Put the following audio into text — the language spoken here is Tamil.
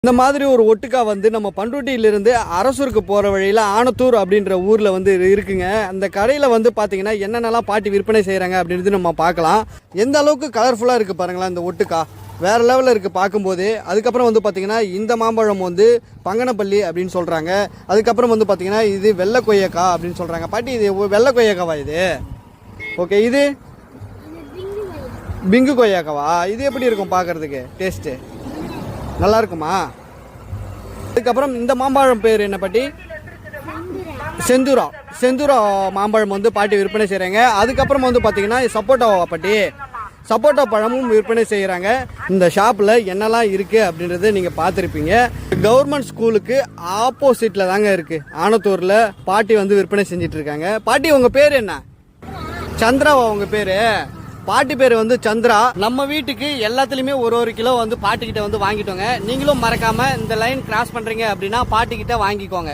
இந்த மாதிரி ஒரு ஒட்டுக்கா வந்து நம்ம பண்ருட்டியிலிருந்து அரசூருக்கு போகிற வழியில் ஆனத்தூர் அப்படின்ற ஊரில் வந்து இருக்குங்க. அந்த கடையில் வந்து பார்த்தீங்கன்னா என்னென்னலாம் பாட்டி விற்பனை செய்கிறாங்க அப்படின்றது நம்ம பார்க்கலாம். எந்த அளவுக்கு கலர்ஃபுல்லாக இருக்குது பாருங்களேன் இந்த ஒட்டுக்கா, வேறு லெவலில் இருக்குது பார்க்கும்போது. அதுக்கப்புறம் வந்து பார்த்திங்கன்னா இந்த மாம்பழம் வந்து பங்கனப்பள்ளி அப்படின்னு சொல்கிறாங்க. அதுக்கப்புறம் வந்து பார்த்திங்கன்னா இது வெள்ளை கொய்யக்கா அப்படின்னு சொல்கிறாங்க. பாட்டி இது வெள்ளை கொய்யக்காவா இது? ஓகே, இது பிங்கு கொய்யாக்காவா? இது எப்படி இருக்கும் பார்க்குறதுக்கு? டேஸ்ட்டு நல்லா இருக்குமா? அதுக்கப்புறம் இந்த மாம்பழம் பேர் என்ன பாட்டி? செந்தூரா. செந்தூரா மாம்பழம் வந்து பாட்டி விற்பனை செய்கிறாங்க. அதுக்கப்புறம் வந்து பார்த்திங்கன்னா சப்போட்டாவா பாட்டி? சப்போட்டா பழமும் விற்பனை செய்கிறாங்க. இந்த ஷாப்பில் என்னெல்லாம் இருக்குது அப்படின்றத நீங்கள் பார்த்துருப்பீங்க. கவர்மெண்ட் ஸ்கூலுக்கு ஆப்போசிட்டில் தாங்க இருக்குது ஆனத்தூரில் பாட்டி வந்து விற்பனை செஞ்சிட்ருக்காங்க. பாட்டி உங்கள் பேர் என்ன? சந்திராவா உங்கள் பேர்? பாட்டி பேர் வந்து சந்திரா. நம்ம வீட்டுக்கு எல்லாத்துலேயுமே ஒரு கிலோ வந்து பாட்டிக்கிட்ட வந்து வாங்கிட்டோங்க. நீங்களும் மறக்காமல் இந்த லைன் கிராஸ் பண்ணுறீங்க அப்படின்னா பாட்டிக்கிட்ட வாங்கிக்கோங்க.